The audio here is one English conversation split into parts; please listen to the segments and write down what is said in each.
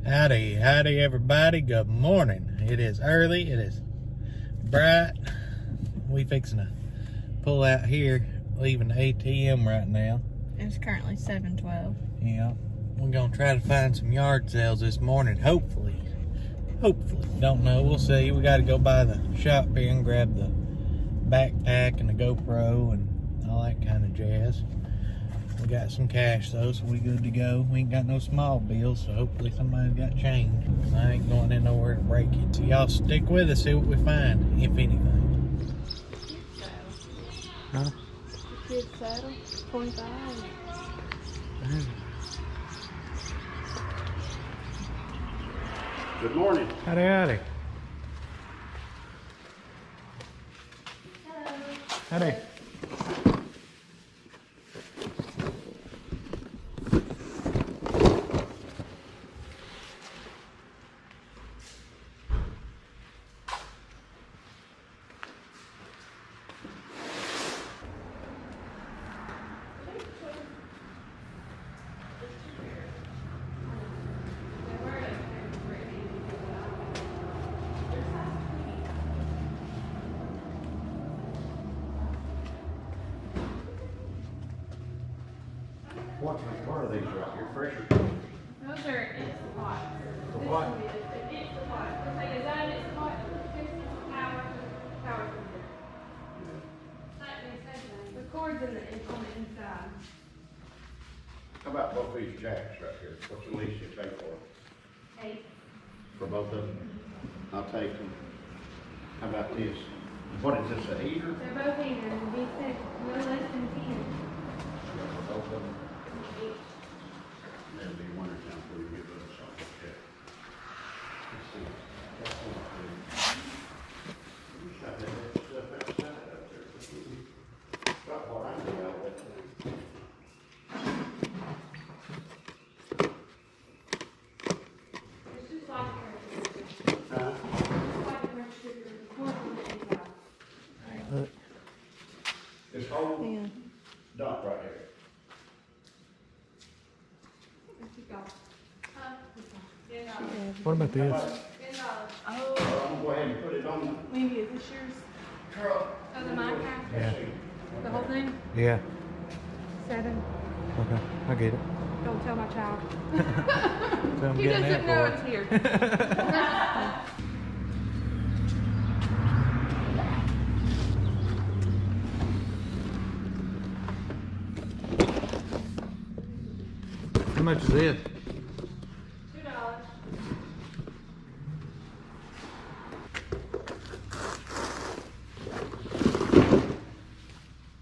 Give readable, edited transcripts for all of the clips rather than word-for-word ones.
Howdy, howdy everybody, good morning. It is early, it is bright. We fixing to pull out here, leaving the ATM right now. It's currently 7:12. Yeah, we're gonna try to find some yard sales this morning, hopefully. Don't know, we'll see. We gotta go by the shop here and grab the backpack and the GoPro and all that kind of jazz. We got some cash though, so we good to go. We ain't got no small bills, so hopefully somebody's got change. I ain't going in nowhere to break it. So y'all stick with us, see what we find, if anything. Huh? Kid saddle, 25. Good morning. Howdy, howdy. Hello. Howdy. What are these right here? Fresher? Those are Instapot. The what? Instapot. Is that an Instapot? Power. The cord's on the inside. How about both these jacks right here? What's the least you pay for? 8. For both of them? I'll take them. How about this? What is this, a heater? They're both even. He said no less than 10. For both of them? That'll be winter time before you get those off the check. Let's see. That's one thing. You shot that stuff outside up there. Got what I know out of that thing. It's just like a register. Huh? It's like a register. The cord's on the inside. Look. This whole Yeah. dot right here. What about this? Oh, I'm gonna go ahead and put it on the maybe is this yours? truck. Oh, the mic house? Yeah. The whole thing? Yeah. 7. Okay, I get it. Don't tell my child. So I'm He getting doesn't that know for it's it. here. How much is it? $2.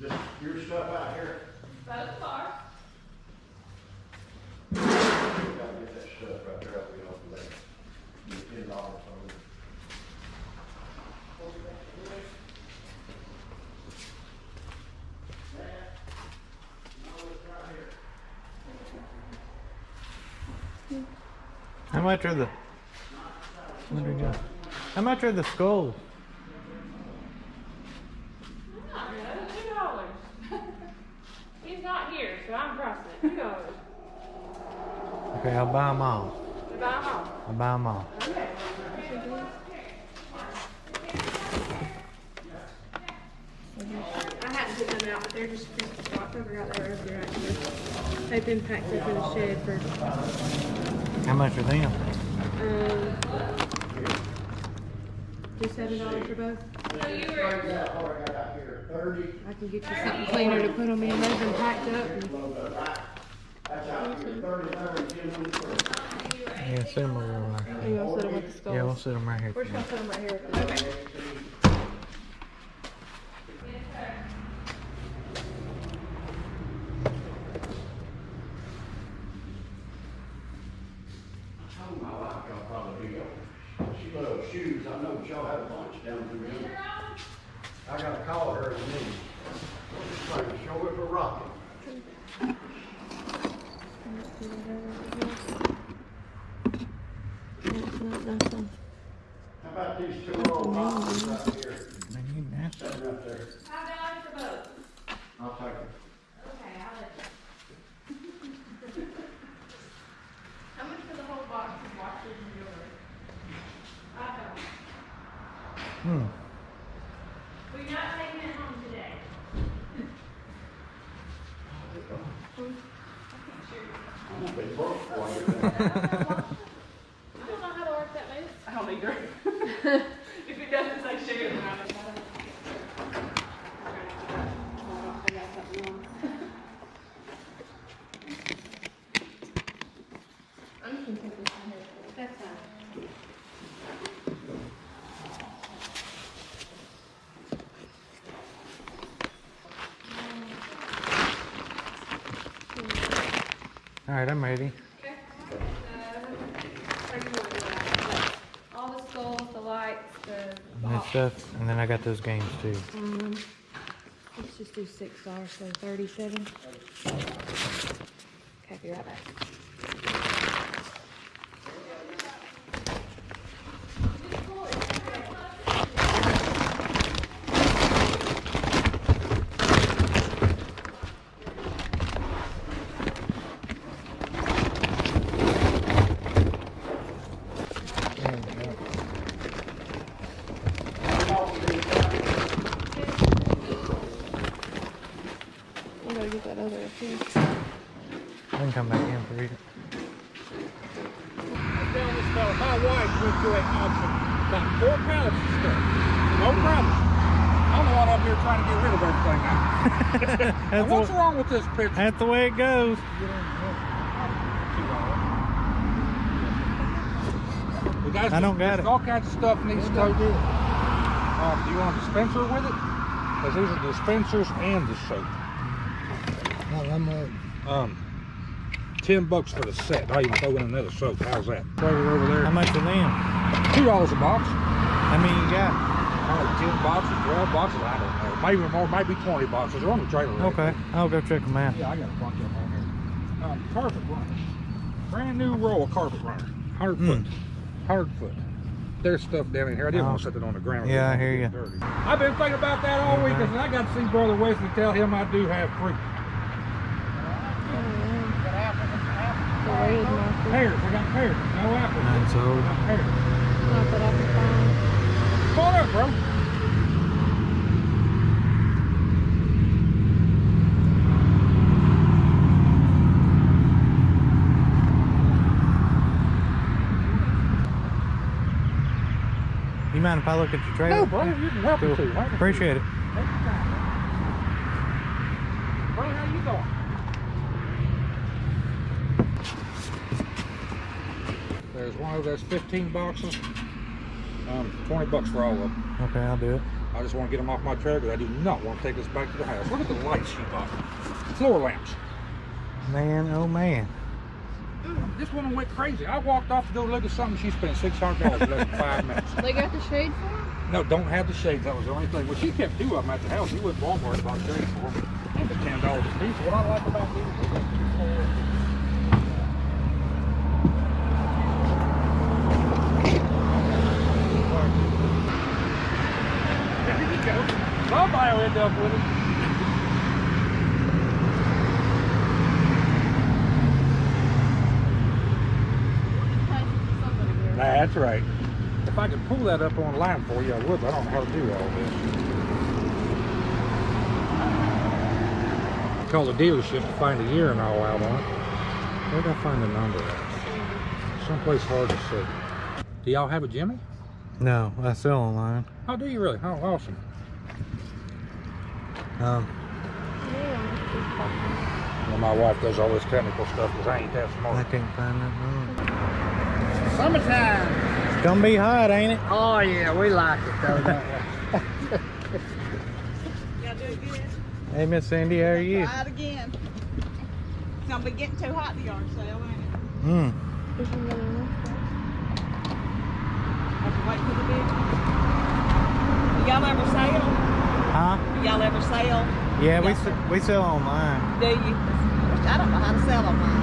Just your stuff out here. Both are. You gotta get that stuff right there out the open there. $10 on it. How much are the? What do we got? How much are the skulls? $2. He's not here, so I'm pricing it. $2. Okay, I'll buy them all. We buy them all. I'll buy them all. Okay. I hadn't put them out, but they're just stocked over out there over right here. They've been packed up in a shed for How much are them? do $7 for both. $30. I can get you something cleaner to put them in. They've been packed up. That's out here, 30, Yeah, set them over there. And you'll set them with the skulls. Yeah, we'll set them right here. We're just gonna put them right here. Okay. I told my wife y'all probably be over. She loves shoes. I know y'all have a bunch down through here. I gotta call her in a minute. Just trying to show her for rocking. Nothing. How about these two old boxes right here? Man, you nasty. Sitting up there. $5 for both. I'll take it. Okay, I'll let you. How much for the whole box of water? Hmm. We're not taking it home today. I'm gonna be broke for you. I don't know how to work that move. I don't either. If it doesn't say share, then I don't. I'm just gonna take this one here. That's fine. All right, I'm ready. Okay. All the skulls, the lights, the And that stuff, and then I got those games too. Let's just do $6, so 37. Okay, be right back. I'm gonna get that other too. I can come back in for it. Tell this fella, my wife went to a auction, got 4 pallets of stuff. No problem. I'm the one up here trying to get rid of everything now. Now, what's wrong with this picture? That's the way it goes. We got I don't got it. all kinds of stuff needs to go. Do you want a dispenser with it? Because these are dispensers and the soap. $10 for the set. I even throw in another soap. How's that? Throw it over there. How much are them? $2 a box. How many you got? Probably 10 boxes, 12 boxes. I don't know. Maybe more. Maybe 20 boxes. They're on the trailer. Right? Okay, I'll go check them out. Yeah, I got a bunch of them on here. Carpet runner. Brand new roll of carpet runner. 100 foot. 100 foot. There's stuff down in here. I didn't want to set it on the ground. Yeah, I hear you. Dirty. I've been thinking about that all week, and I got to see Brother Wesley tell him I do have fruit. Pears. We got pears. No apples. None sold. We got pears. Not that I can find. Come on up, bro. You mind if I look at your trailer? No, brother, you can help Cool. me too. Right? Appreciate it. Take your time. Brother, how you doing? There's one of those 15 boxes. $20 for all of them. Okay, I'll do it. I just want to get them off my trailer because I do not want to take this back to the house. Look at the lights she bought. Floor lamps. Man, oh man. This woman went crazy. I walked off to go look at something. She spent $600 in less than 5 minutes. They got the shade for them? No, don't have the shades. That was the only thing. Well, she kept 2 of them at the house. She went to Walmart and bought shades for them. For $10 a piece. What I like about these is there you go. Somebody will end up with it. That's right. If I could pull that up online for you, I would, but I don't know how to do all this. Call the dealership to find a year and all out on it. Where'd I find the number at? Someplace hard to see. Do y'all have a Jimmy? No, I sell online. Oh, do you really? Oh, awesome. Well, my wife does all this technical stuff because I ain't that I smart. can't find that number. Summertime. It's gonna be hot, ain't it? Oh yeah, we like it though. Don't we? Y'all doing good? Hey, Miss Cindy, how are you? Try it again. It's gonna be getting too hot the yard sale, ain't it? Hmm. Have to wait for the big one. Do y'all ever sell? Huh? Do y'all ever sell? Yeah, Yes, we sell online. Do you? I don't know how to sell online.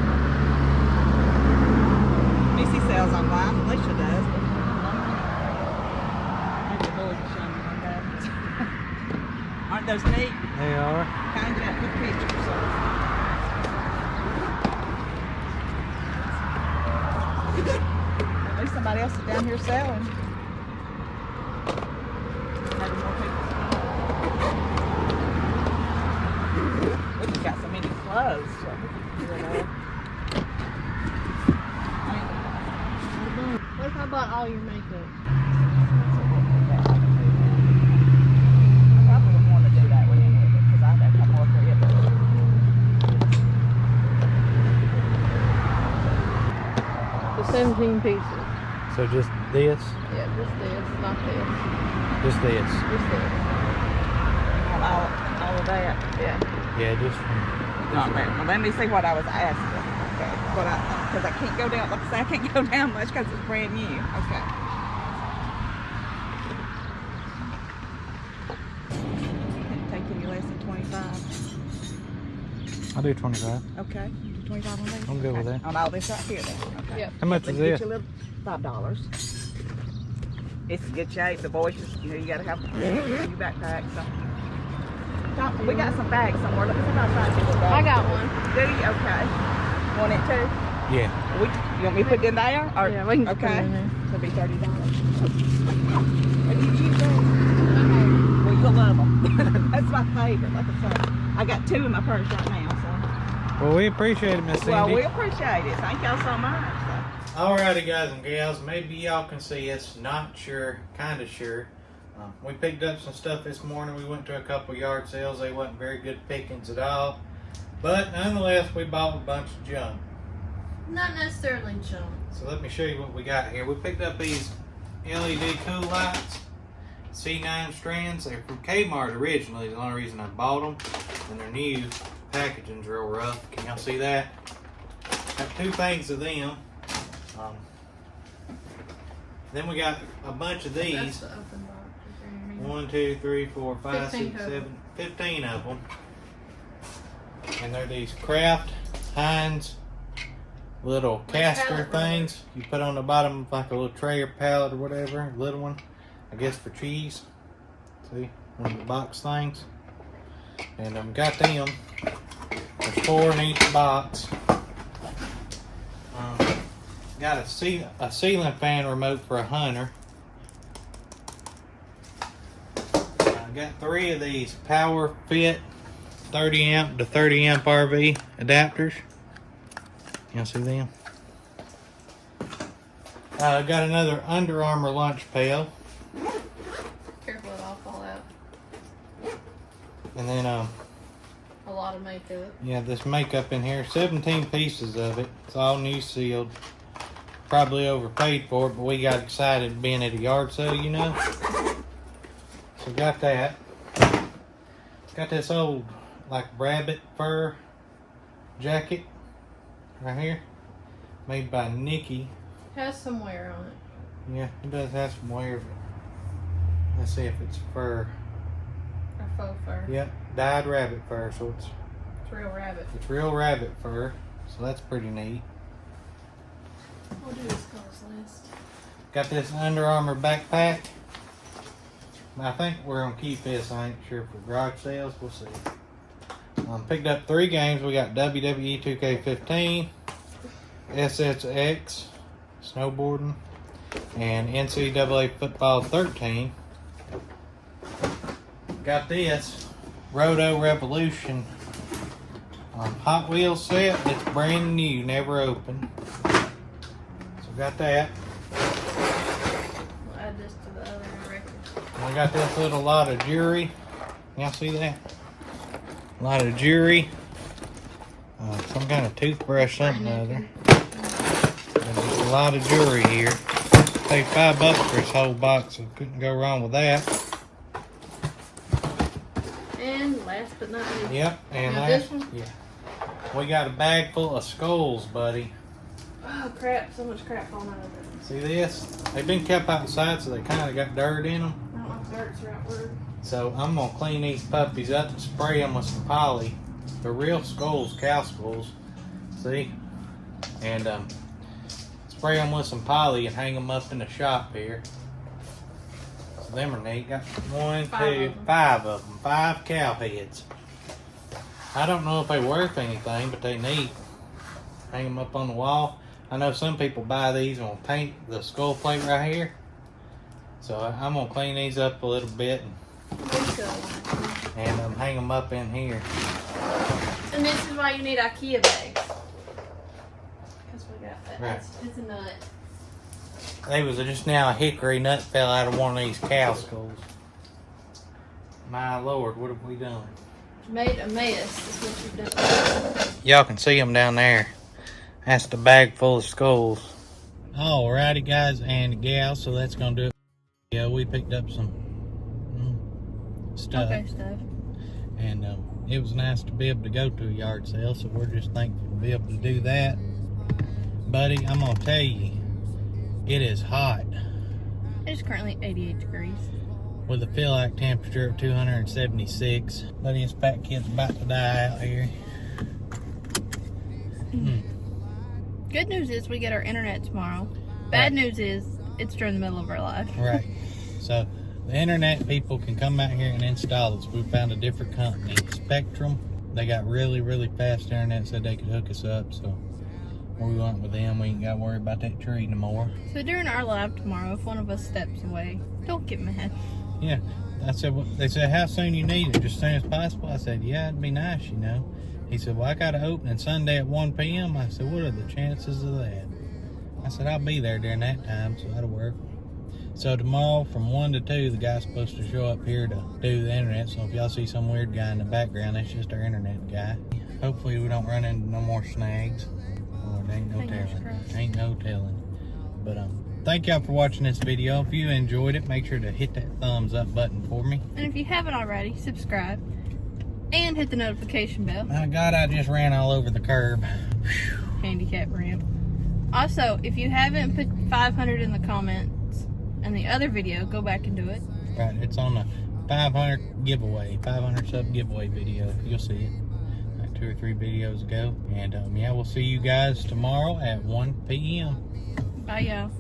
Missy sells online. Alicia does. Maybe Billy can show me one day. Aren't those neat? They are. Kind of good pictures. At least somebody else is down here selling. clothes. So, What if I bought all your makeup? I probably wouldn't want to do that with him because I'd have to come more for it. The 17 pieces. So just this? Yeah, just this, not this. Just this? Just this. All of that. Yeah. Yeah, just Not bad. Well, let me see what I was asking. Okay. Because I can't go down, like I say, I can't go down much because it's brand new. Okay. Can't take any less than 25. I'll do 25. Okay. You do 25 on these? I'm good with Okay. that. On all this right here then. Okay. Yep. How much Let is me get this? you a little $5. It's in good shape. The boys just, you gotta have a new backpack. So. We got some bags somewhere. Let me see if I can find some little bags. I got one. Do you? Okay. Want it too? Yeah. You want me to put it in there? Or, Yeah, we can just put it okay. in there. It'll be $30. Are you cheap bags? Well, you'll love them. That's my favorite. Like I said, I got 2 in my purse right now. Well, we appreciate it, Miss So. Cindy. Well, we appreciate it. Thank y'all so much. So. Alrighty, guys and gals. Maybe y'all can see us. Not sure. Kind of sure. We picked up some stuff this morning. We went to a couple yard sales. They wasn't very good pickings at all. But nonetheless, we bought a bunch of junk. Not necessarily junk. So let me show you what we got here. We picked up these LED cool lights. C9 strands. They're from Kmart originally. The only reason I bought them. And they're new. Packaging's real rough. Can y'all see that? Got 2 things of them. Then we got a bunch of these. That's the open box. 1, 2, 3, 4, 5, 15 6, total. 7, 15 of them. And they're these Kraft Heinz little caster pallet things you put on the bottom of like a little tray or pallet or whatever, little one, I guess for cheese. See, one of the box things. And got them. There's 4 in each box. Got a ceiling fan remote for a Hunter. I got 3 of these Power Fit 30 amp to 30 amp RV adapters. Y'all see them? I got another Under Armour lunch pail. Careful, it all fall out. And then A lot of makeup. yeah, this makeup in here, 17 pieces of it. It's all new sealed. Probably overpaid for it, but we got excited being at a yard sale, you know. So got that. Got this old like rabbit fur jacket right here, made by Nikki. Has some wear on it. Yeah, it does have some wear, but let's see if it's fur. Or faux fur. Yep, dyed rabbit fur, so it's Real rabbit. real rabbit fur, so that's pretty neat. We'll do this colors list. Got this Under Armour backpack. I think we're gonna keep this. I ain't sure for garage sales. We'll see. Picked up 3 games. We got WWE 2K15, SSX snowboarding, and NCAA football 13. Got this Roto Revolution Hot Wheels set. It's brand new, never opened. So got that. We'll add this to the other record. We got this little lot of jewelry. Y'all see that? A lot of jewelry. Some kind of toothbrush, something or other. There's a lot of jewelry here. Paid $5 for this whole box, so couldn't go wrong with that. And last but not least. Yep, and Now last, this one? yeah, we got a bag full of skulls, buddy. Oh crap, so much crap falling out of it. See this? They've been kept outside, so they kind of got dirt in them. I don't know if dirt's the right word. So I'm gonna clean these puppies up and spray them with some poly. They're real skulls, cow skulls. See? And spray them with some poly and hang them up in the shop here. So them are neat. Got 1, 2, 5 of them. 5 cow heads. I don't know if they're worth anything, but they neat. Hang them up on the wall. I know some people buy these and will paint the skull plate right here. So I'm gonna clean these up a little bit and hang them up in here. And And this is why you need IKEA bags. Because we got that. Right. It's a nut. There was just now a hickory nut fell out of one of these cow skulls. My Lord, what have we done? Made a mess. Is what you've done. Y'all can see them down there. That's the bag full of skulls. Alrighty, guys and gals, so that's gonna do it. Yeah, we picked up some stuff. Okay, stuff. And it was nice to be able to go to a yard sale, so we're just thankful to be able to do that. Buddy, I'm gonna tell you, it is hot It's currently 88 degrees. with a feel like temperature of 276. Buddy, this fat kid's about to die out here. Good news is we get our internet tomorrow. Bad news is it's during the middle of our life. Right. So the internet people can come out here and install us. We found a different company, Spectrum. They got really, really fast internet, said they could hook us up. So we went with them. We ain't got to worry about that tree no more. So during our live tomorrow, if one of us steps away, don't get mad. Yeah. I said, well, they said, how soon you need it? Just as soon as possible. I said, yeah, it'd be nice, you know. He said, well, I got to open Sunday at 1 p.m. I said, what are the chances of that? I said, I'll be there during that time, so that'll work. So tomorrow from 1 to 2, the guy's supposed to show up here to do the internet. So if y'all see some weird guy in the background, that's just our internet guy. Hopefully we don't run into no more snags. Or there ain't no Fingers telling. crossed. Ain't no telling. But thank y'all for watching this video. If you enjoyed it, make sure to hit that thumbs up button for me. And if you haven't already, subscribe. And hit the notification bell. My God, I just ran all over the curb. Handicap ramp. Also, if you haven't put 500 in the comments and the other video, go back and do it. Right, it's on the 500 giveaway, 500 sub giveaway video. You'll see it like 2 or 3 videos ago. And yeah, we'll see you guys tomorrow at 1 p.m. Bye, y'all.